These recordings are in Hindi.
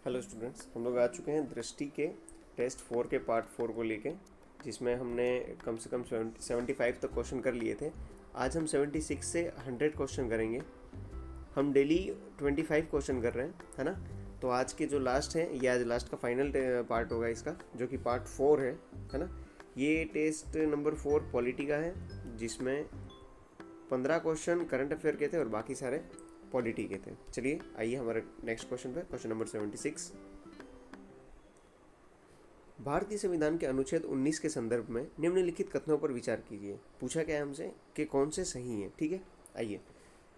हेलो स्टूडेंट्स, हम लोग आ चुके हैं दृष्टि के टेस्ट 4 के पार्ट 4 को लेके, जिसमें हमने कम से कम 75 तक क्वेश्चन कर लिए थे। आज हम 76 से 100 क्वेश्चन करेंगे। हम डेली 25 क्वेश्चन कर रहे हैं, है ना। तो आज के जो लास्ट है, ये आज लास्ट का फाइनल पार्ट होगा इसका, जो कि पार्ट 4 है ना। ये टेस्ट नंबर 4 पॉलिटी का है, जिसमें 15 क्वेश्चन करंट अफेयर के थे और बाकी सारे पॉलिटी के थे। चलिए आइए हमारे नेक्स्ट क्वेश्चन पे, क्वेश्चन नंबर 76। भारतीय संविधान के अनुच्छेद 19 के संदर्भ में निम्नलिखित कथनों पर विचार कीजिए। पूछा गया हमसे कि कौन से सही हैं, ठीक है। आइए,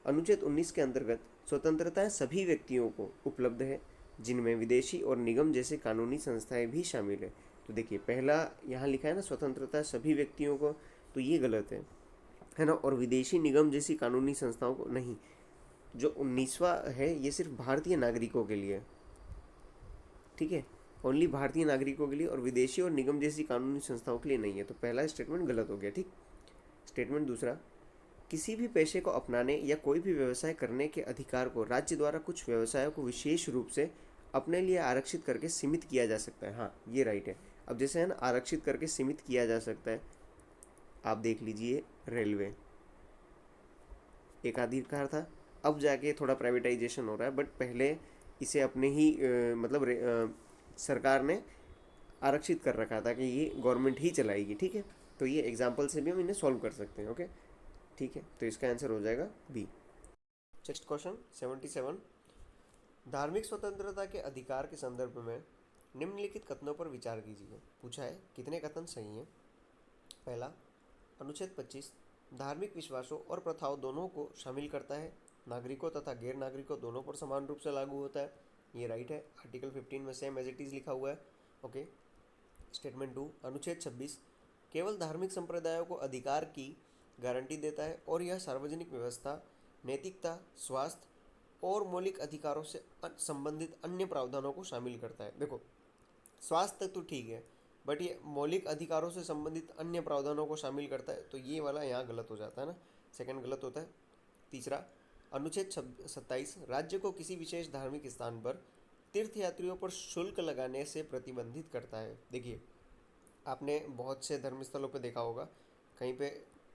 अनुच्छेद 19 के अंतर्गत स्वतंत्रताएं सभी व्यक्तियों को उपलब्ध है, जिनमें विदेशी और निगम जैसे कानूनी संस्थाएं भी शामिल है। तो देखिए, पहला यहाँ लिखा है ना, स्वतंत्रता सभी व्यक्तियों को, तो ये गलत है ना। और विदेशी निगम जैसी कानूनी संस्थाओं को नहीं। जो 19वां है ये सिर्फ भारतीय नागरिकों के लिए, ठीक है, ओनली भारतीय नागरिकों के लिए, और विदेशी और निगम जैसी कानूनी संस्थाओं के लिए नहीं है। तो पहला स्टेटमेंट गलत हो गया, ठीक। स्टेटमेंट दूसरा, किसी भी पेशे को अपनाने या कोई भी व्यवसाय करने के अधिकार को राज्य द्वारा कुछ व्यवसायों को विशेष रूप से अपने लिए आरक्षित करके सीमित किया जा सकता है। हाँ, ये राइट है। अब जैसे है ना, आरक्षित करके सीमित किया जा सकता है, आप देख लीजिए, रेलवे एकाधिकार था, अब जाके थोड़ा प्राइवेटाइजेशन हो रहा है, बट पहले इसे अपने ही सरकार ने आरक्षित कर रखा था कि ये गवर्नमेंट ही चलाएगी, ठीक है। तो ये एग्जाम्पल से भी हम इन्हें सॉल्व कर सकते हैं, ओके, ठीक है। तो इसका आंसर हो जाएगा बी। नेक्स्ट क्वेश्चन 77, धार्मिक स्वतंत्रता के अधिकार के संदर्भ में निम्नलिखित कथनों पर विचार कीजिए। पूछा है कितने कथन सही हैं। पहला, अनुच्छेद 25 धार्मिक विश्वासों और प्रथाओं दोनों को शामिल करता है, नागरिकों तथा गैर नागरिकों दोनों पर समान रूप से लागू होता है। ये राइट है। आर्टिकल 15 में सेम एज इट इज़ लिखा हुआ है, ओके। स्टेटमेंट 2, अनुच्छेद 26 केवल धार्मिक संप्रदायों को अधिकार की गारंटी देता है और यह सार्वजनिक व्यवस्था, नैतिकता, स्वास्थ्य और मौलिक अधिकारों से संबंधित अन्य प्रावधानों को शामिल करता है। देखो, स्वास्थ्य तक तो ठीक है, बट ये मौलिक अधिकारों से संबंधित अन्य प्रावधानों को शामिल करता है, तो ये वाला यहाँ गलत हो जाता है ना, सेकंड गलत होता है। तीसरा, अनुच्छेद 27 राज्य को किसी विशेष धार्मिक स्थान पर तीर्थयात्रियों पर शुल्क लगाने से प्रतिबंधित करता है। देखिए, आपने बहुत से धर्मस्थलों पर देखा होगा, कहीं पे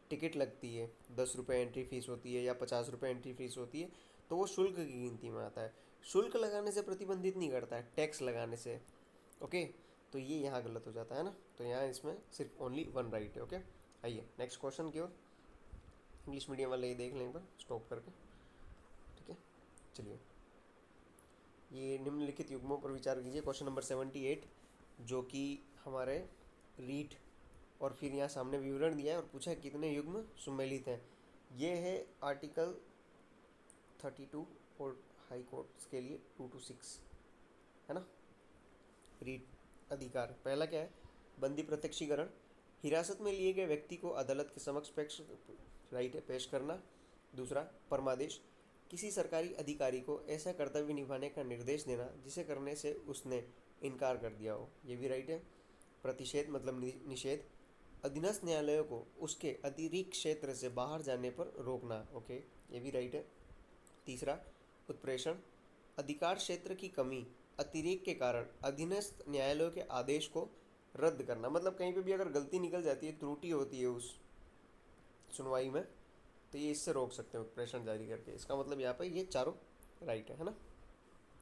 टिकट लगती है, 10 रुपये एंट्री फीस होती है या 50 रुपये एंट्री फीस होती है, तो वो शुल्क की गिनती में आता है। शुल्क लगाने से प्रतिबंधित नहीं करता है, टैक्स लगाने से, ओके। तो ये यहाँ गलत हो जाता है ना, तो यहाँ इसमें सिर्फ ओनली वन राइट है, ओके। आइए नेक्स्ट क्वेश्चन की ओर। इंग्लिश मीडियम वाले ये देख लें एक बार स्टॉप करके, ठीक है। चलिए, ये निम्नलिखित युग्मों पर विचार कीजिए। क्वेश्चन नंबर 78, जो कि हमारे रीट और फिर यहाँ सामने विवरण दिया है और पूछा है कितने युग्म सुमेलित हैं। ये है आर्टिकल 32 और हाई कोर्ट्स के लिए 2 to 6, है ना। रीट अधिकार, पहला क्या है, बंदी प्रत्यक्षीकरण, हिरासत में लिए गए व्यक्ति को अदालत के समक्ष राइट है पेश करना। दूसरा, परमादेश, किसी सरकारी अधिकारी को ऐसा कर्तव्य निभाने का निर्देश देना जिसे करने से उसने इनकार कर दिया हो, ये भी राइट है। प्रतिषेध मतलब निषेध, अधीनस्थ न्यायालयों को उसके अतिरिक्त क्षेत्र से बाहर जाने पर रोकना, ओके, ये भी राइट है। तीसरा, उत्प्रेषण, अधिकार क्षेत्र की कमी, अतिरेक के कारण अधीनस्थ न्यायालयों के आदेश को रद्द करना, मतलब कहीं पे भी अगर गलती निकल जाती है, त्रुटि होती है उस सुनवाई में, तो ये इससे रोक सकते हैं उत्प्रेषण जारी करके। इसका मतलब यहाँ पे ये चारों राइट है ना।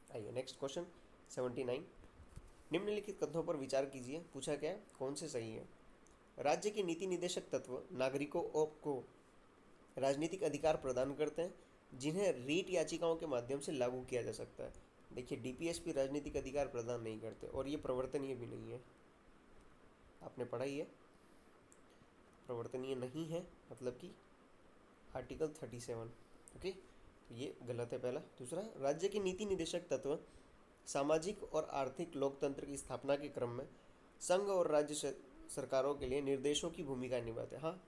आइए नेक्स्ट क्वेश्चन 79, निम्नलिखित कथनों पर विचार कीजिए। पूछा क्या है, कौन से सही है। राज्य के नीति निदेशक तत्व नागरिकों को राजनीतिक अधिकार प्रदान करते हैं, जिन्हें रीट याचिकाओं के माध्यम से लागू किया जा सकता है। देखिए, डीपीएसपी राजनीतिक अधिकार प्रदान नहीं करते और ये प्रवर्तनीय भी नहीं है, आपने पढ़ा ही है, प्रवर्तनीय नहीं है, मतलब कि आर्टिकल 37, ओके। तो ये गलत है पहला। दूसरा, राज्य के नीति निदेशक तत्व सामाजिक और आर्थिक लोकतंत्र की स्थापना के क्रम में संघ और राज्य सरकारों के लिए निर्देशों की भूमिका निभाते हैं। हाँ,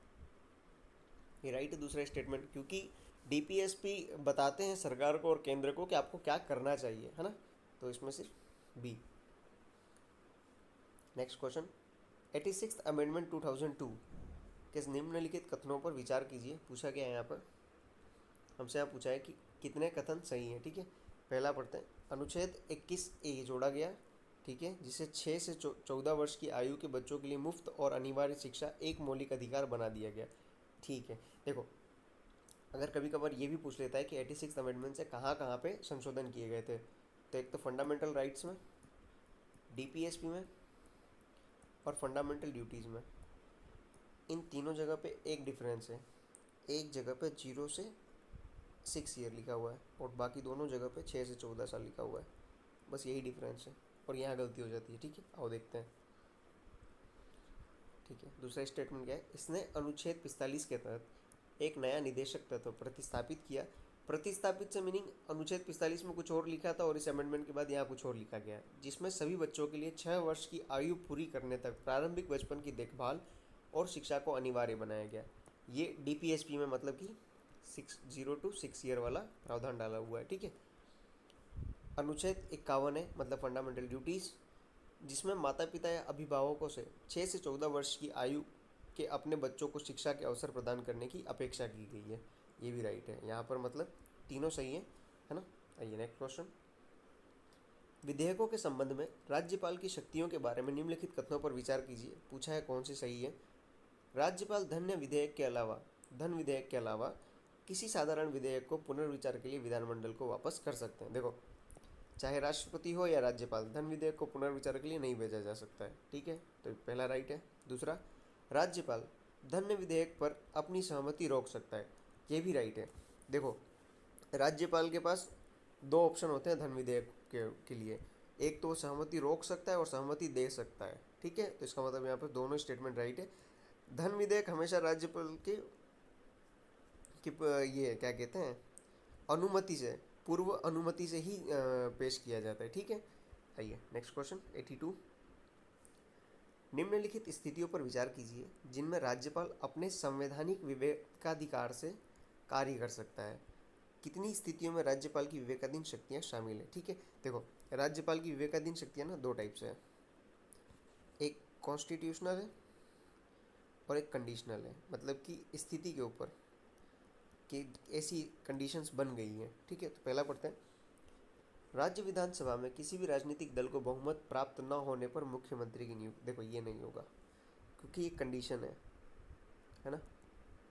ये राइट है दूसरा स्टेटमेंट, क्योंकि डीपीएसपी बताते हैं सरकार को और केंद्र को कि आपको क्या करना चाहिए, है ना। तो इसमें सिर्फ बी। नेक्स्ट क्वेश्चन 86 अमेंडमेंट 2002 के निम्नलिखित कथनों पर विचार कीजिए। पूछा गया है यहाँ पर हमसे, यहाँ पूछा है कि कितने कथन सही हैं, ठीक है। पहला पढ़ते हैं। अनुच्छेद 21A जोड़ा गया, ठीक है, जिसे 6 से 14 वर्ष की आयु के बच्चों के लिए मुफ्त और अनिवार्य शिक्षा एक मौलिक अधिकार बना दिया गया। ठीक है, देखो अगर कभी कभार ये भी पूछ लेता है कि 86 अमेंडमेंट से कहाँ कहाँ पे संशोधन किए गए थे, तो एक तो फंडामेंटल राइट्स में, डीपीएसपी में और फंडामेंटल ड्यूटीज़ में। इन तीनों जगह पे एक डिफरेंस है, एक जगह पे 0 से 6 ईयर लिखा हुआ है और बाकी दोनों जगह पे 6 से 14 साल लिखा हुआ है, बस यही डिफरेंस है और यहाँ गलती हो जाती है। ठीक है, आओ देखते हैं। ठीक है, दूसरा स्टेटमेंट क्या है, इसने अनुच्छेद 45 के तहत एक नया निदेशक तत्व प्रतिस्थापित किया। प्रतिस्थापित से मीनिंग अनुच्छेद 45 में कुछ और लिखा था और इस अमेंडमेंट के बाद यहाँ कुछ और लिखा गया है, जिसमें सभी बच्चों के लिए 6 वर्ष की आयु पूरी करने तक प्रारंभिक बचपन की देखभाल और शिक्षा को अनिवार्य बनाया गया। ये डीपीएसपी में मतलब कि 0 to 6 ईयर वाला प्रावधान डाला हुआ है। ठीक है, अनुच्छेद 51 है मतलब फंडामेंटल ड्यूटीज़, जिसमें माता पिता या अभिभावकों से 6 से 14 वर्ष की आयु के अपने बच्चों को शिक्षा के अवसर प्रदान करने की अपेक्षा की गई है। ये भी राइट है यहाँ पर, मतलब तीनों सही है ना। आइए नेक्स्ट क्वेश्चन। विधेयकों के संबंध में राज्यपाल की शक्तियों के बारे में निम्नलिखित कथनों पर विचार कीजिए। पूछा है कौन सी सही है। राज्यपाल धन विधेयक के अलावा किसी साधारण विधेयक को पुनर्विचार के लिए विधानमंडल को वापस कर सकते हैं। देखो चाहे राष्ट्रपति हो या राज्यपाल, धन विधेयक को पुनर्विचार के लिए नहीं भेजा जा सकता है। ठीक है, तो पहला राइट है। दूसरा, राज्यपाल धन विधेयक पर अपनी सहमति रोक सकता है, ये भी राइट है। देखो राज्यपाल के पास दो ऑप्शन होते हैं धन विधेयक के लिए, एक तो वो सहमति रोक सकता है और सहमति दे सकता है। ठीक है, तो इसका मतलब यहाँ पर दोनों स्टेटमेंट राइट है। धन विधेयक हमेशा राज्यपाल की ये क्या कहते हैं, अनुमति से, पूर्व अनुमति से ही पेश किया जाता है। ठीक है, आइए नेक्स्ट क्वेश्चन 82। निम्नलिखित स्थितियों पर विचार कीजिए जिनमें राज्यपाल अपने संवैधानिक विवेकाधिकार से कार्य कर सकता है। कितनी स्थितियों में राज्यपाल की विवेकाधीन शक्तियां शामिल है। ठीक है, देखो राज्यपाल की विवेकाधीन शक्तियां ना दो टाइप से है, एक कॉन्स्टिट्यूशनल है और एक कंडीशनल है, मतलब कि स्थिति के ऊपर कि ऐसी कंडीशंस बन गई हैं। ठीक है, तो पहला पढ़ते हैं। राज्य विधानसभा में किसी भी राजनीतिक दल को बहुमत प्राप्त न होने पर मुख्यमंत्री की नियुक्ति। देखो ये नहीं होगा क्योंकि ये कंडीशन है ना,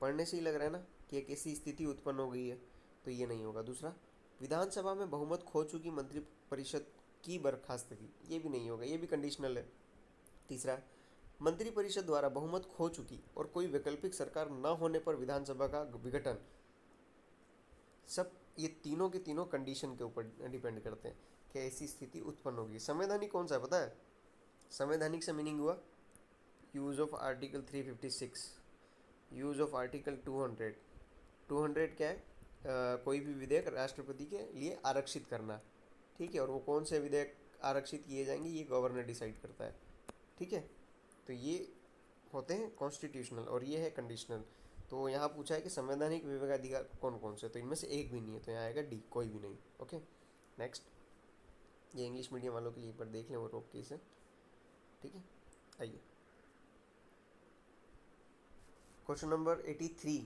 पढ़ने से ही लग रहा है ना कि एक ऐसी स्थिति उत्पन्न हो गई है, तो ये नहीं होगा। दूसरा, विधानसभा में बहुमत खो चुकी मंत्रिपरिषद की बर्खास्तगी, ये भी नहीं होगा, ये भी कंडीशनल है। तीसरा, मंत्रिपरिषद द्वारा बहुमत खो चुकी और कोई वैकल्पिक सरकार न होने पर विधानसभा का विघटन। सब ये तीनों के तीनों कंडीशन के ऊपर डिपेंड करते हैं कि ऐसी स्थिति उत्पन्न होगी। संवैधानिक कौन सा है पता है? संवैधानिक से मीनिंग हुआ use of article 356, use of article 200 क्या है, कोई भी विधेयक राष्ट्रपति के लिए आरक्षित करना। ठीक है, और वो कौन से विधेयक आरक्षित किए जाएंगे ये गवर्नर डिसाइड करता है। ठीक है, तो ये होते हैं कॉन्स्टिट्यूशनल और ये है कंडीशनल। तो यहाँ पूछा है कि संवैधानिक विवेकाधिकार कौन कौन से, तो इनमें से एक भी नहीं है, तो यहाँ आएगा डी, कोई भी नहीं। ओके नेक्स्ट, ये इंग्लिश मीडियम वालों के लिए पर देख लें वो रोक के इसे। ठीक है, आइए क्वेश्चन नंबर 83।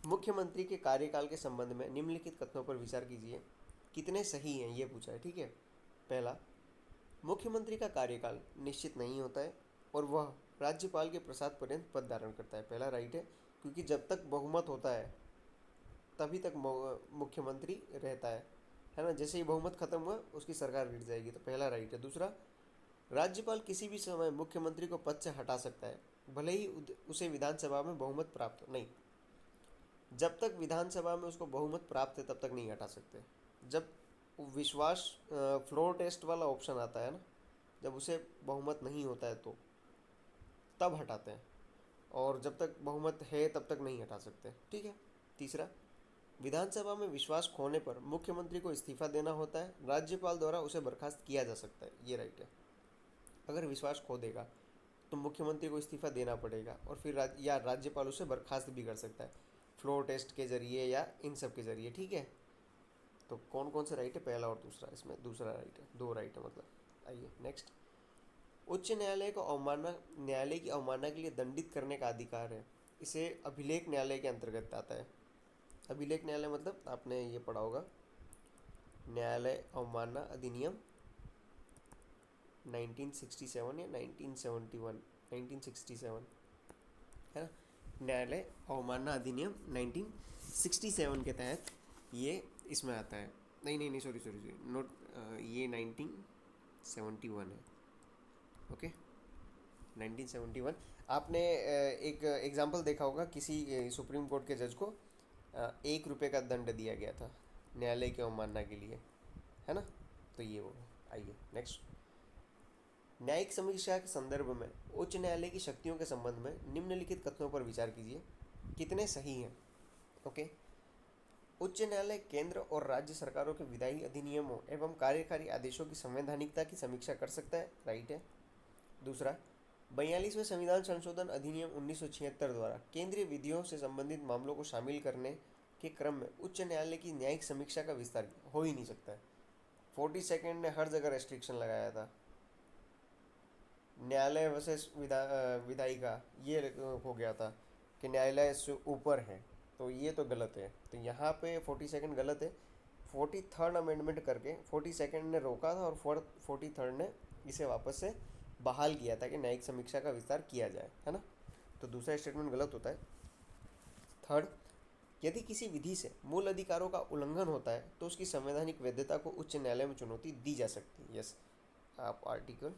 मुख्यमंत्री के कार्यकाल के संबंध में निम्नलिखित कथनों पर विचार कीजिए, कितने सही हैं ये पूछा है। ठीक है, पहला, मुख्यमंत्री का कार्यकाल निश्चित नहीं होता है और वह राज्यपाल के प्रसाद पर्यंत पद धारण करता है। पहला राइट है, क्योंकि जब तक बहुमत होता है तभी तक मुख्यमंत्री रहता है ना, जैसे ही बहुमत खत्म हुआ उसकी सरकार गिर जाएगी, तो पहला राइट है। दूसरा, राज्यपाल किसी भी समय मुख्यमंत्री को पद से हटा सकता है, भले ही उसे विधानसभा में बहुमत प्राप्त नहीं, जब तक विधानसभा में उसको बहुमत प्राप्त है तब तक नहीं हटा सकते। जब विश्वास फ्लोर टेस्ट वाला ऑप्शन आता है ना, जब उसे बहुमत नहीं होता है तो तब हटाते हैं, और जब तक बहुमत है तब तक नहीं हटा सकते। ठीक है। तीसरा, विधानसभा में विश्वास खोने पर मुख्यमंत्री को इस्तीफा देना होता है, राज्यपाल द्वारा उसे बर्खास्त किया जा सकता है, ये राइट है। अगर विश्वास खो देगा तो मुख्यमंत्री को इस्तीफा देना पड़ेगा और फिर राज्यपाल उसे बर्खास्त भी कर सकता है, फ्लोर टेस्ट के जरिए या इन सब के जरिए। ठीक है, तो कौन कौन से राइट है, पहला और दूसरा, इसमें दूसरा राइट है, दो राइट है मतलब। आइए नेक्स्ट, उच्च न्यायालय को न्यायालय की अवमानना के लिए दंडित करने का अधिकार है, इसे अभिलेख न्यायालय के अंतर्गत आता है। अभिलेख न्यायालय मतलब आपने ये पढ़ा होगा न्यायालय अवमानना अधिनियम 1967 या 1971, 1967 है ना। न्यायालय अवमानना अधिनियम 1967 के तहत ये इसमें आता है। नहीं नहीं नहीं, सॉरी सॉरी सॉरी, नोट, ये 1971 है। ओके, 1971। आपने एक एग्जाम्पल देखा होगा, किसी सुप्रीम कोर्ट के जज को 1 रुपये का दंड दिया गया था न्यायालय की अवमानना के लिए, है ना। तो ये वो है। आइए नेक्स्ट। न्यायिक समीक्षा के संदर्भ में उच्च न्यायालय की शक्तियों के संबंध में निम्नलिखित कथनों पर विचार कीजिए, कितने सही हैं। ओके। उच्च न्यायालय केंद्र और राज्य सरकारों के विधायी अधिनियमों एवं कार्यकारी आदेशों की संवैधानिकता की समीक्षा कर सकता है, राइट है। दूसरा, 42वें संविधान संशोधन अधिनियम 1976 द्वारा केंद्रीय विधियों से संबंधित मामलों को शामिल करने के क्रम में उच्च न्यायालय की न्यायिक समीक्षा का विस्तार हो ही नहीं सकता है। 42 ने हर जगह रेस्ट्रिक्शन लगाया था, न्यायालय वर्सेस विधायिका, ये हो गया था कि न्यायालय से ऊपर है, तो ये तो गलत है। तो यहाँ पे 42 गलत है। 43rd अमेंडमेंट करके 42 ने रोका था और 43rd ने इसे वापस से बहाल किया था कि न्यायिक समीक्षा का विस्तार किया जाए, है ना। तो दूसरा स्टेटमेंट गलत होता है। थर्ड, यदि किसी विधि से मूल अधिकारों का उल्लंघन होता है तो उसकी संवैधानिक वैधता को उच्च न्यायालय में चुनौती दी जा सकती है। यस, आप आर्टिकल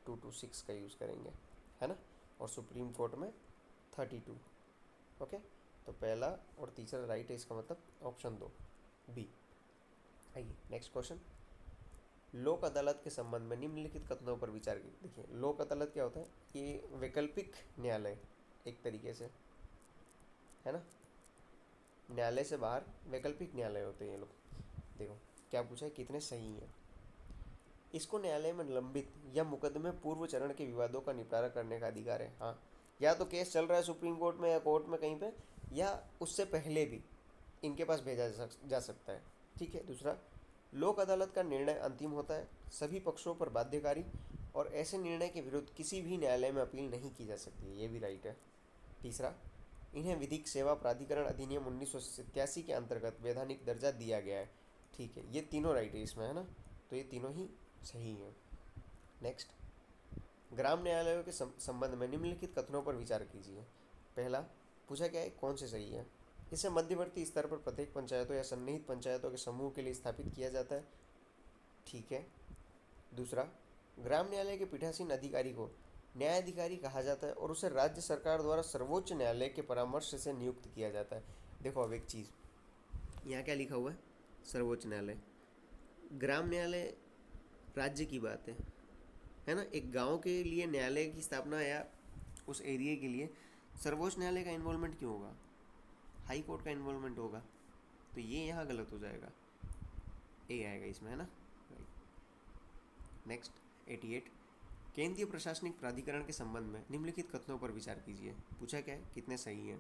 226 का यूज़ करेंगे, है ना। और सुप्रीम कोर्ट में 32। ओके, तो पहला और तीसरा राइट है, इसका मतलब ऑप्शन 2 बी। आइए नेक्स्ट क्वेश्चन। लोक अदालत के संबंध में निम्नलिखित कथनों पर विचार कीजिए। देखिए, लोक अदालत क्या होता है, ये वैकल्पिक न्यायालय एक तरीके से, है ना। न्यायालय से बाहर वैकल्पिक न्यायालय होते हैं ये लोग। देखो क्या पूछा है, कितने सही हैं। इसको न्यायालय में लंबित या मुकदमे पूर्व चरण के विवादों का निपटारा करने का अधिकार है। हाँ, या तो केस चल रहा है सुप्रीम कोर्ट में या कोर्ट में कहीं पे, या उससे पहले भी इनके पास भेजा जा सकता है, ठीक है। दूसरा, लोक अदालत का निर्णय अंतिम होता है, सभी पक्षों पर बाध्यकारी, और ऐसे निर्णय के विरुद्ध किसी भी न्यायालय में अपील नहीं की जा सकती, ये भी राइट है। तीसरा, इन्हें विधिक सेवा प्राधिकरण अधिनियम 1987 के अंतर्गत वैधानिक दर्जा दिया गया है, ठीक है। ये तीनों राइट है इसमें, है ना। तो ये तीनों ही सही है। नेक्स्ट, ग्राम न्यायालयों के संबंध में निम्नलिखित कथनों पर विचार कीजिए। पहला पूछा क्या है, कौन से सही है। इसे मध्यवर्ती स्तर पर प्रत्येक पंचायतों या सन्निहित पंचायतों के समूह के लिए स्थापित किया जाता है, ठीक है। दूसरा, ग्राम न्यायालय के पीठासीन अधिकारी को न्यायाधिकारी कहा जाता है और उसे राज्य सरकार द्वारा सर्वोच्च न्यायालय के परामर्श से नियुक्त किया जाता है। देखो अब एक चीज़, यहाँ क्या लिखा हुआ है, सर्वोच्च न्यायालय। ग्राम न्यायालय राज्य की बात है ना। एक गांव के लिए न्यायालय की स्थापना या उस एरिया के लिए सर्वोच्च न्यायालय का इन्वॉल्वमेंट क्यों होगा, हाई कोर्ट का इन्वॉल्वमेंट होगा। तो ये यहाँ गलत हो जाएगा, ए आएगा इसमें, है ना। नेक्स्ट 88, केंद्रीय प्रशासनिक प्राधिकरण के संबंध में निम्नलिखित कथनों पर विचार कीजिए। पूछा क्या है, कितने सही हैं।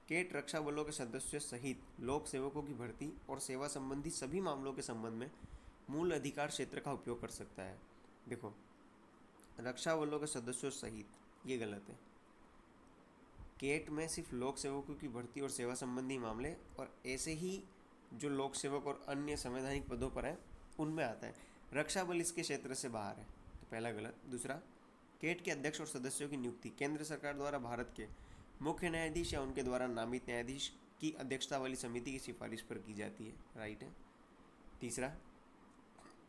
केट रक्षा बलों के सदस्यों सहित लोक सेवकों की भर्ती और सेवा संबंधी सभी मामलों के संबंध में मूल अधिकार क्षेत्र का उपयोग कर सकता है। देखो, रक्षा बलों के सदस्यों सहित ये गलत है। केट में सिर्फ लोक सेवकों की भर्ती और सेवा संबंधी मामले, और ऐसे ही जो लोक सेवक और अन्य संवैधानिक पदों पर हैं उनमें आता है। रक्षा बल इसके क्षेत्र से बाहर है, तो पहला गलत। दूसरा, केट के अध्यक्ष और सदस्यों की नियुक्ति केंद्र सरकार द्वारा भारत के मुख्य न्यायाधीश या उनके द्वारा नामित न्यायाधीश की अध्यक्षता वाली समिति की सिफारिश पर की जाती है, राइट है। तीसरा,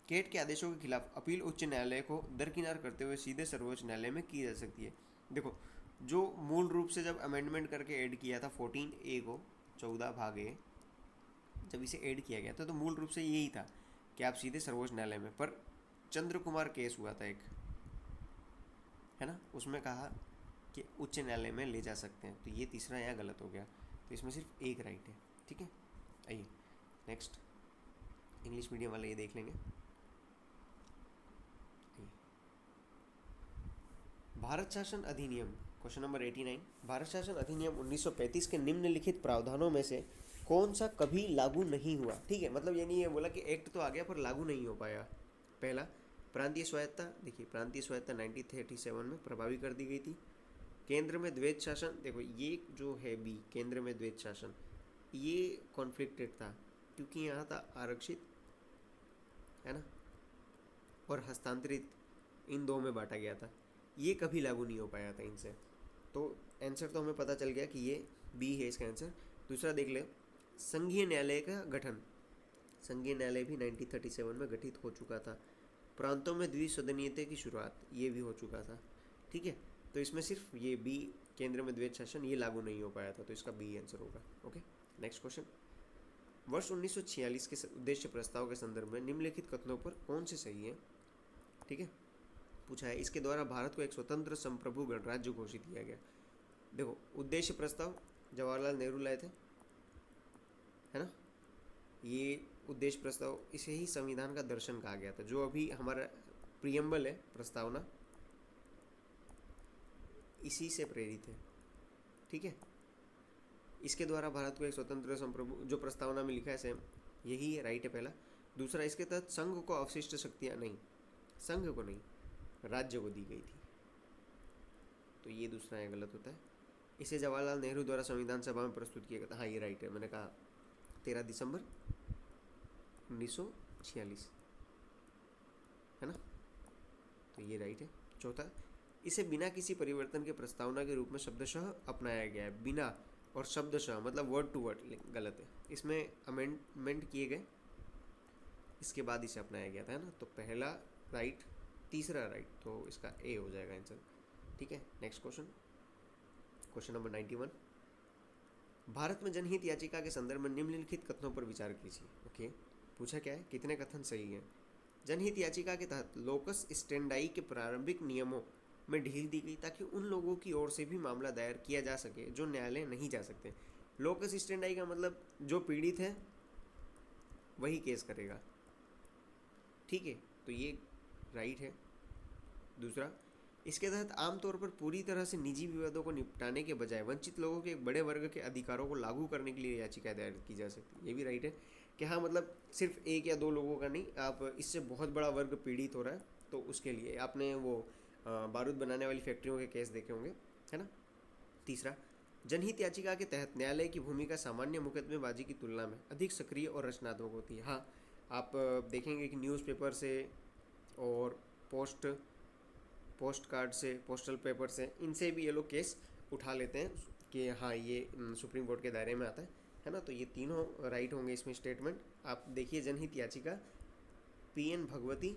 केट के आदेशों के खिलाफ अपील उच्च न्यायालय को दरकिनार करते हुए सीधे सर्वोच्च न्यायालय में की जा सकती है। देखो, जो मूल रूप से जब अमेंडमेंट करके ऐड किया था 14A को, 14 भाग ए, जब इसे ऐड किया गया था तो मूल रूप से यही था कि आप सीधे सर्वोच्च न्यायालय में, पर चंद्र कुमार केस हुआ था एक, है ना, उसमें कहा कि उच्च न्यायालय में ले जा सकते हैं। तो ये तीसरा यहाँ गलत हो गया, तो इसमें सिर्फ एक राइट है, ठीक है। आइए नेक्स्ट, इंग्लिश मीडियम वाले ये देख लेंगे। भारत शासन अधिनियम, क्वेश्चन नंबर 89, भारत शासन अधिनियम 1935 के निम्नलिखित प्रावधानों में से कौन सा कभी लागू नहीं हुआ, ठीक है। मतलब ये नहीं है बोला कि एक्ट तो आ गया पर लागू नहीं हो पाया। पहला, प्रांतीय स्वायत्ता। देखिए, प्रांतीय स्वायत्ता 1937 में प्रभावी कर दी गई थी। केंद्र में द्वैत शासन, देखो ये जो है बी, केंद्र में द्वैत शासन, ये कॉन्फ्लिक्टेड था क्योंकि यहाँ था आरक्षित है ना, और हस्तांतरित इन दो में बांटा गया था। ये कभी लागू नहीं हो पाया था इनसे। तो आंसर तो हमें पता चल गया कि ये बी है इसका आंसर। दूसरा देख ले, संघीय न्यायालय का गठन। संघीय न्यायालय भी 1937 में गठित हो चुका था। प्रांतों में द्विसदनीयता की शुरुआत, ये भी हो चुका था। ठीक है, तो इसमें सिर्फ ये बी, केंद्र में द्वैध शासन, ये लागू नहीं हो पाया था, तो इसका बी आंसर होगा। Okay, next question. वर्ष 1946 के उद्देश्य प्रस्ताव के संदर्भ में निम्नलिखित कथनों पर कौन से सही है? ठीक है, पूछा है इसके द्वारा भारत को एक स्वतंत्र संप्रभु गणराज्य घोषित किया गया। देखो, उद्देश्य प्रस्ताव जवाहरलाल नेहरू लाए थे, है ना। ये उद्देश्य प्रस्ताव, इसे ही संविधान का दर्शन कहा गया था। जो अभी हमारा प्रियम्बल है, प्रस्तावना, इसी से प्रेरित है। ठीक है, इसके द्वारा भारत को एक स्वतंत्र संप्रभु, जो प्रस्तावना में लिखा है सेम यही है, राइट है पहला। दूसरा, इसके तहत संघ को अवशिष्ट शक्तियाँ नहीं, संघ को नहीं, राज्य को दी गई थी, तो ये दूसरा है, गलत होता है। इसे जवाहरलाल नेहरू द्वारा संविधान सभा में प्रस्तुत किया गया था, हाँ ये राइट है, मैंने कहा 13 दिसंबर 1946, है ना, तो ये राइट है। चौथा, इसे बिना किसी परिवर्तन के प्रस्तावना के रूप में शब्दशः अपनाया गया है। बिना और शब्दशः मतलब वर्ड टू वर्ड, गलत है, इसमें अमेंडमेंट किए गए, इसके बाद इसे अपनाया गया था, है ना। तो पहला राइट, तीसरा राइट, तो इसका ए हो जाएगा आंसर। ठीक है, next question, question number 91। Bharat में जनहित याचिका के संदर्भ में निम्नलिखित कथनों पर विचार कीजिए। ओके, पूछा क्या है, कितने कथन सही हैं? जनहित याचिका के तहत लोकस स्टेंडाई के प्रारंभिक नियमों में ढील दी गई ताकि उन लोगों की ओर से भी मामला दायर किया जा सके जो न्यायालय नहीं जा सकते। लोकस स्टेंडाई का मतलब जो पीड़ित है वही केस करेगा। ठीक है, तो ये राइट है। दूसरा, इसके तहत आमतौर पर पूरी तरह से निजी विवादों को निपटाने के बजाय वंचित लोगों के एक बड़े वर्ग के अधिकारों को लागू करने के लिए याचिका दायर की जा सकती है। ये भी राइट है कि हाँ, मतलब सिर्फ एक या दो लोगों का नहीं, आप इससे बहुत बड़ा वर्ग पीड़ित हो रहा है, तो उसके लिए आपने वो बारूद बनाने वाली फैक्ट्रियों के केस देखे होंगे, है ना। तीसरा, जनहित याचिका के तहत न्यायालय की भूमिका सामान्य मुकदमेबाजी की तुलना में अधिक सक्रिय और रचनात्मक होती है। हाँ, आप देखेंगे कि न्यूज़पेपर से और पोस्ट कार्ड से, पोस्टल पेपर से, इनसे भी ये लोग केस उठा लेते हैं कि हाँ ये सुप्रीम कोर्ट के दायरे में आता है ना। तो ये तीनों राइट होंगे इसमें स्टेटमेंट। आप देखिए, जनहित याचिका पीएन भगवती,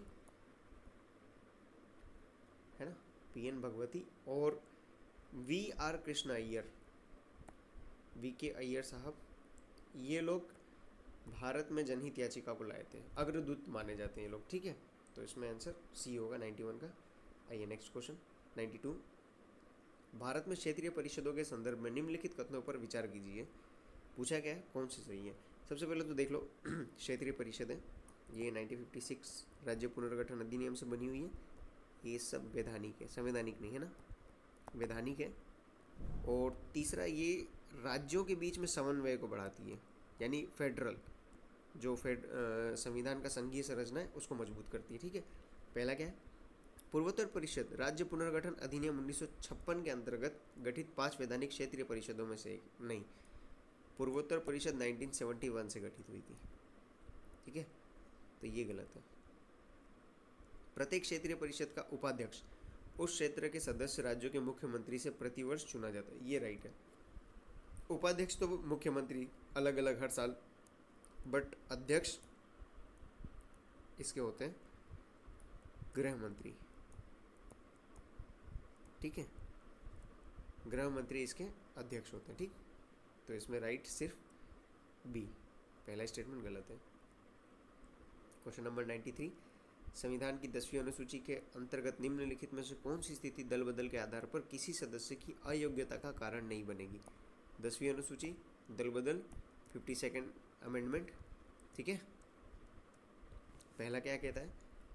है ना, पीएन भगवती और वी.आर. कृष्ण अय्यर, वी.के. अय्यर साहब, ये लोग भारत में जनहित याचिका को लाए थे, अग्रदूत माने जाते हैं ये लोग। ठीक है, तो इसमें आंसर सी होगा 91 का। आइए नेक्स्ट क्वेश्चन 92। भारत में क्षेत्रीय परिषदों के संदर्भ में निम्नलिखित कथनों पर विचार कीजिए। पूछा क्या है, कौन सी सही है? सबसे पहले तो देख लो, क्षेत्रीय परिषदें ये 1956 राज्य पुनर्गठन अधिनियम से बनी हुई है। ये सब वैधानिक है, संवैधानिक नहीं है ना, वैधानिक है। और तीसरा, ये राज्यों के बीच में समन्वय को बढ़ाती है, यानी फेडरल, जो संविधान का संघीय संरचना है उसको मजबूत करती है। ठीक है, पहला क्या है, पूर्वोत्तर परिषद राज्य पुनर्गठन अधिनियम 1956 के अंतर्गत गठित 5 वैधानिक क्षेत्रीय परिषदों में से एक नहीं, पूर्वोत्तर परिषद 1971 से गठित हुई थी। ठीक है, तो ये गलत है। प्रत्येक क्षेत्रीय परिषद का उपाध्यक्ष उस क्षेत्र के सदस्य राज्यों के मुख्यमंत्री से प्रतिवर्ष चुना जाता है, ये राइट है। उपाध्यक्ष तो मुख्यमंत्री अलग अलग हर साल, बट अध्यक्ष इसके होते हैं गृह मंत्री। ठीक है, गृह मंत्री इसके अध्यक्ष होते हैं। ठीक, तो इसमें राइट सिर्फ बी, पहला स्टेटमेंट गलत है। Question number 93। संविधान की 10वीं अनुसूची के अंतर्गत निम्नलिखित में से कौन सी स्थिति दल बदल के आधार पर किसी सदस्य की अयोग्यता का कारण नहीं बनेगी? 10वीं अनुसूची, दल बदल, 52nd अमेंडमेंट। ठीक है, पहला क्या कहता है,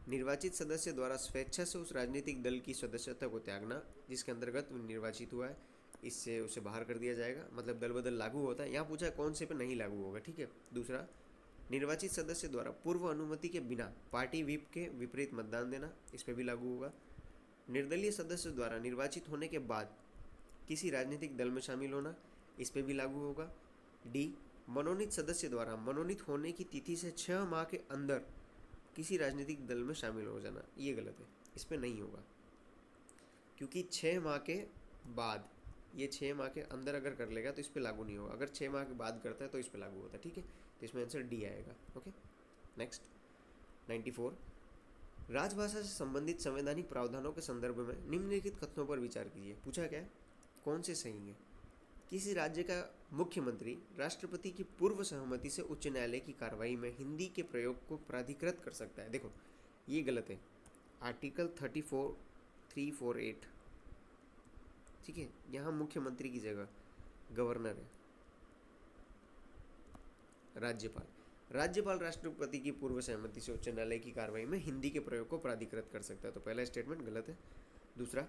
निर्वाचित सदस्य द्वारा स्वेच्छा से उस राजनीतिक दल की सदस्यता को त्यागना जिसके अंतर्गत वो निर्वाचित हुआ है, इससे उसे बाहर कर दिया जाएगा, मतलब दल बदल लागू होता है। यहाँ पूछा है कौन से पे नहीं लागू होगा। ठीक है, दूसरा, निर्वाचित सदस्य द्वारा पूर्व अनुमति के बिना पार्टी व्हिप के विपरीत मतदान देना, इस पर भी लागू होगा। निर्दलीय सदस्य द्वारा निर्वाचित होने के बाद किसी राजनीतिक दल में शामिल होना, इस पर भी लागू होगा। डी, मनोनीत सदस्य द्वारा मनोनीत होने की तिथि से 6 माह के अंदर किसी राजनीतिक दल में शामिल हो जाना, ये गलत है, इस पर नहीं होगा, क्योंकि 6 माह के बाद, ये 6 माह के अंदर अगर कर लेगा तो इस पर लागू नहीं होगा, अगर 6 माह के बाद करता है तो इस पर लागू होता है, ठीक है। तो इसमें आंसर डी आएगा। ओके, नेक्स्ट 94, राजभाषा से संबंधित संवैधानिक प्रावधानों के संदर्भ में निम्नलिखित कथनों पर विचार कीजिए। पूछा क्या है, कौन से सही है। किसी राज्य का मुख्यमंत्री राष्ट्रपति की पूर्व सहमति से उच्च न्यायालय की कार्रवाई में हिंदी के प्रयोग को प्राधिकृत कर सकता है। देखो ये गलत है, आर्टिकल 348, ठीक है, यहाँ मुख्यमंत्री की जगह गवर्नर है, राज्यपाल राष्ट्रपति की पूर्व सहमति से उच्च न्यायालय की कार्रवाई में हिंदी के प्रयोग को प्राधिकृत कर सकता है। तो पहला स्टेटमेंट गलत है। दूसरा,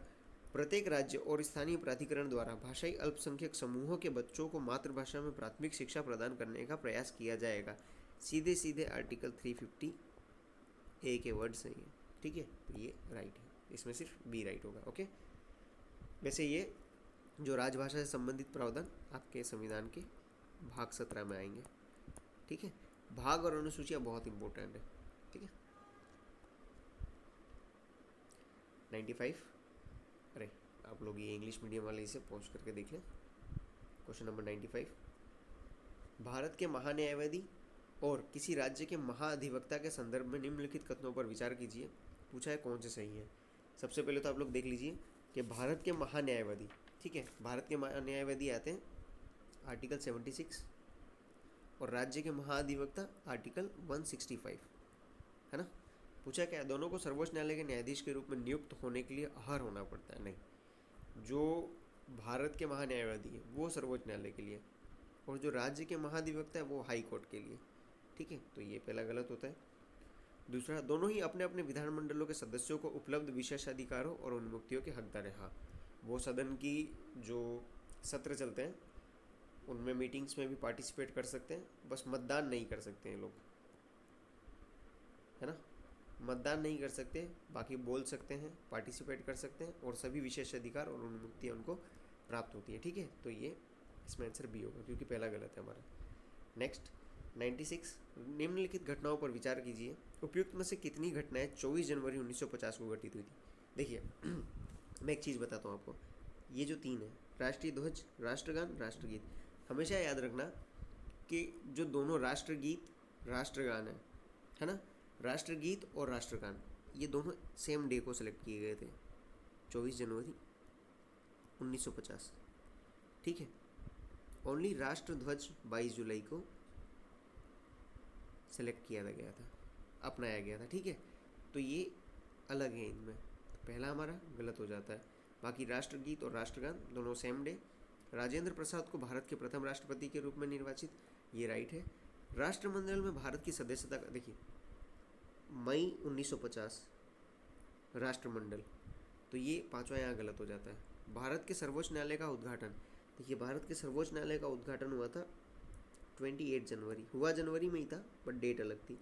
प्रत्येक राज्य और स्थानीय प्राधिकरण द्वारा भाषाई अल्पसंख्यक समूहों के बच्चों को मातृभाषा में प्राथमिक शिक्षा प्रदान करने का प्रयास किया जाएगा। सीधे सीधे आर्टिकल 350A के वर्ड सही है, ठीक है, तो ये राइट है, इसमें सिर्फ बी राइट होगा। ओके, वैसे ये जो राजभाषा से संबंधित प्रावधान आपके संविधान के भाग 17 में आएंगे, ठीक है। भाग और अनुसूचियाँ बहुत इंपॉर्टेंट है, ठीक है। 95, अरे आप लोग ये इंग्लिश मीडियम वाले इसे पॉज करके देख लें। क्वेश्चन नंबर 95, भारत के महान्यायवादी और किसी राज्य के महाअधिवक्ता के संदर्भ में निम्नलिखित कथनों पर विचार कीजिए। पूछा है कौन से सही है। सबसे पहले तो आप लोग देख लीजिए कि भारत के महान्यायवादी, ठीक है, भारत के महान्यायवादी आते हैं आर्टिकल 76 और राज्य के महाअधिवक्ता आर्टिकल 165, है ना। पूछा क्या, दोनों को सर्वोच्च न्यायालय के न्यायाधीश के रूप में नियुक्त होने के लिए अहर होना पड़ता है। नहीं, जो भारत के महान्यायवादी है वो सर्वोच्च न्यायालय के लिए, और जो राज्य के महाधिवक्ता है वो हाई कोर्ट के लिए, ठीक है, तो ये पहला गलत होता है। दूसरा, दोनों ही अपने अपने विधानमंडलों के सदस्यों को उपलब्ध विशेषाधिकारों और उन्मुक्तियों के हकदार है। हाँ, वो सदन की जो सत्र चलते हैं उनमें मीटिंग्स में भी पार्टिसिपेट कर सकते हैं, बस मतदान नहीं कर सकते हैं लोग, है ना, मतदान नहीं कर सकते, बाकी बोल सकते हैं, पार्टिसिपेट कर सकते हैं, और सभी विशेष अधिकार और उन्मुक्तियाँ उनको प्राप्त होती है, ठीक है। तो ये इसमें आंसर बी होगा, क्योंकि पहला गलत है हमारा। नेक्स्ट 96, निम्नलिखित घटनाओं पर विचार कीजिए। उपयुक्त में से कितनी घटनाएं 24 जनवरी 1950 को घटित हुई थी। देखिए मैं एक चीज़ बताता हूँ आपको, ये जो 3 है, राष्ट्रीय ध्वज, राष्ट्रगान, राष्ट्रगीत, हमेशा याद रखना कि जो दोनों राष्ट्रगीत राष्ट्रगान है ना, राष्ट्रगीत और राष्ट्रगान ये दोनों सेम डे को सिलेक्ट किए गए थे, 24 जनवरी 1950, ठीक है। ओनली राष्ट्रध्वज 22 जुलाई को सेलेक्ट किया गया था, अपनाया गया था, ठीक है। तो ये अलग है इनमें, तो पहला हमारा गलत हो जाता है। बाकी राष्ट्रगीत और राष्ट्रगान दोनों सेम डे। राजेंद्र प्रसाद को भारत के प्रथम राष्ट्रपति के रूप में निर्वाचित, ये राइट है। राष्ट्रमंडल में भारत की सदस्यता, देखिए मई 1950 राष्ट्रमंडल, तो ये पांचवा यहाँ गलत हो जाता है। भारत के सर्वोच्च न्यायालय का उद्घाटन, देखिए भारत के सर्वोच्च न्यायालय का उद्घाटन हुआ था 28 जनवरी, हुआ जनवरी में ही था बट डेट अलग थी,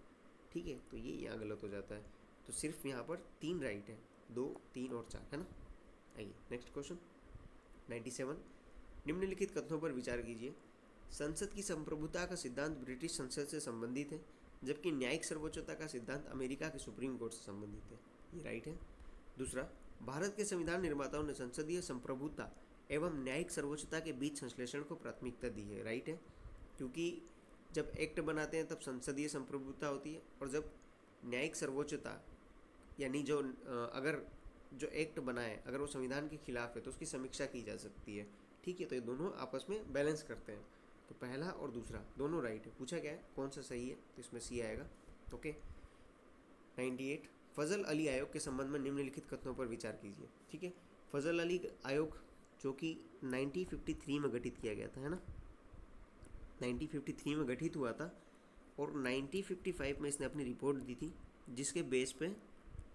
ठीक है, तो ये यहाँ गलत हो जाता है। तो सिर्फ यहाँ पर 3 राइट है, 2, 3 और 4, है ना। आइए नेक्स्ट क्वेश्चन 97, निम्नलिखित कथनों पर विचार कीजिए। संसद की संप्रभुता का सिद्धांत ब्रिटिश संसद से संबंधित है, जबकि न्यायिक सर्वोच्चता का सिद्धांत अमेरिका के सुप्रीम कोर्ट से संबंधित है, ये राइट है। दूसरा, भारत के संविधान निर्माताओं ने संसदीय संप्रभुता एवं न्यायिक सर्वोच्चता के बीच संश्लेषण को प्राथमिकता दी है, राइट है, क्योंकि जब एक्ट बनाते हैं तब संसदीय संप्रभुता होती है, और जब न्यायिक सर्वोच्चता यानी जो अगर जो एक्ट बनाए अगर वो संविधान के खिलाफ है तो उसकी समीक्षा की जा सकती है, ठीक है। तो ये दोनों आपस में बैलेंस करते हैं, तो पहला और दूसरा दोनों राइट है। पूछा क्या है कौन सा सही है, तो इसमें सी आएगा। ओके 98, फजल अली आयोग के संबंध में निम्नलिखित कथनों पर विचार कीजिए, ठीक है। फजल अली आयोग जो कि 1953 में गठित किया गया था, है ना, 1953 में गठित हुआ था, और 1955 में इसने अपनी रिपोर्ट दी थी, जिसके बेस पे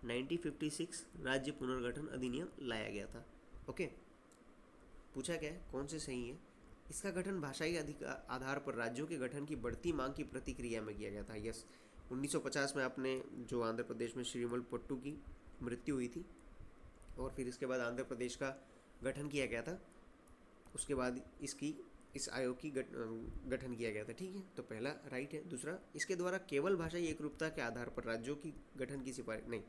1956 राज्य पुनर्गठन अधिनियम लाया गया था। ओके, पूछा क्या है कौन से सही है। इसका गठन भाषाई आधार पर राज्यों के गठन की बढ़ती मांग की प्रतिक्रिया में किया गया था। यस, 1950 में आपने जो आंध्र प्रदेश में श्रीमल पट्टू की मृत्यु हुई थी, और फिर इसके बाद आंध्र प्रदेश का गठन किया गया था, उसके बाद इसकी इस आयोग की गठन किया गया था, ठीक है। तो पहला राइट है। दूसरा, इसके द्वारा केवल भाषाई एकरूपता के आधार पर राज्यों की गठन की सिफारिश नहीं,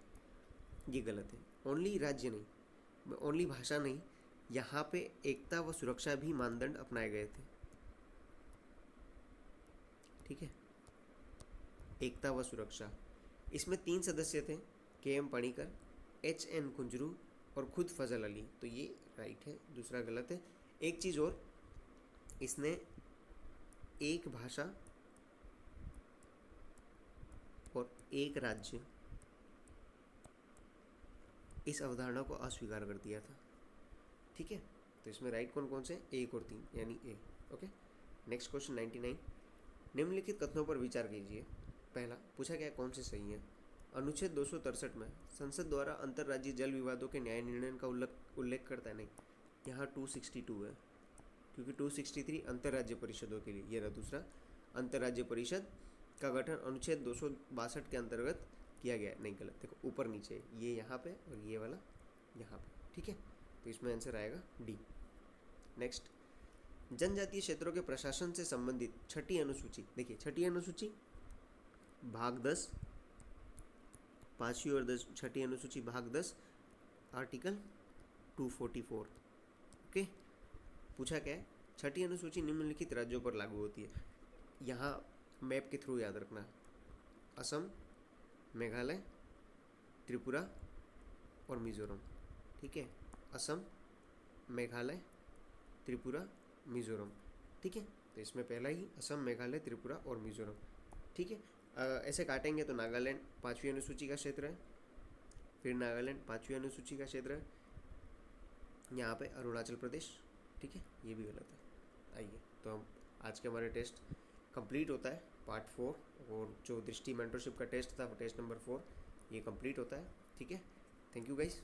ये गलत है। ओनली राज्य नहीं, ओनली भाषा नहीं, यहाँ पे एकता व सुरक्षा भी मानदंड अपनाए गए थे, ठीक है। एकता व सुरक्षा, इसमें 3 सदस्य थे, KM पणिकर, HN कुंजरू और खुद फजल अली, तो ये राइट है। दूसरा गलत है। एक चीज़ और, इसने एक भाषा और एक राज्य इस अवधारणा को अस्वीकार कर दिया था, ठीक है। तो इसमें राइट कौन कौन से, 1 और 3, यानी ए। Okay, next question 99। निम्नलिखित कथनों पर विचार कीजिए। पहला पूछा गया कौन से सही है। अनुच्छेद 263 में संसद द्वारा अंतर्राज्यीय जल विवादों के न्याय निर्णय का उल्लेख करता है, नहीं, यहाँ 262 है, क्योंकि 263 अंतर्राज्य परिषदों के लिए। ये रहा दूसरा, अंतर्राज्य परिषद का गठन अनुच्छेद 262 के अंतर्गत किया गया है, नहीं, गलत। देखो ऊपर नीचे, ये यहाँ पे और ये वाला यहाँ पे, ठीक है। तो इसमें आंसर आएगा डी। नेक्स्ट, जनजातीय क्षेत्रों के प्रशासन से संबंधित छठी अनुसूची, देखिए छठी अनुसूची भाग 10, 5वीं और 6ठी अनुसूची भाग 10, आर्टिकल 244। ओके, पूछा क्या है, छठी अनुसूची निम्नलिखित राज्यों पर लागू होती है। यहाँ मैप के थ्रू याद रखना, असम, मेघालय, त्रिपुरा और मिजोरम, ठीक है। असम, मेघालय, त्रिपुरा, मिजोरम, ठीक है। तो इसमें पहला ही असम, मेघालय, त्रिपुरा और मिजोरम, ठीक है। ऐसे काटेंगे तो नागालैंड 5वीं अनुसूची का क्षेत्र है, फिर नागालैंड 5वीं अनुसूची का क्षेत्र है, यहाँ पे अरुणाचल प्रदेश, ठीक है। ये भी गलत है। आइए, तो हम आज के हमारे टेस्ट कंप्लीट होता है, पार्ट 4, और जो दृष्टि मेंटरशिप का टेस्ट था, टेस्ट नंबर 4, ये कंप्लीट होता है, ठीक है। Thank you guys.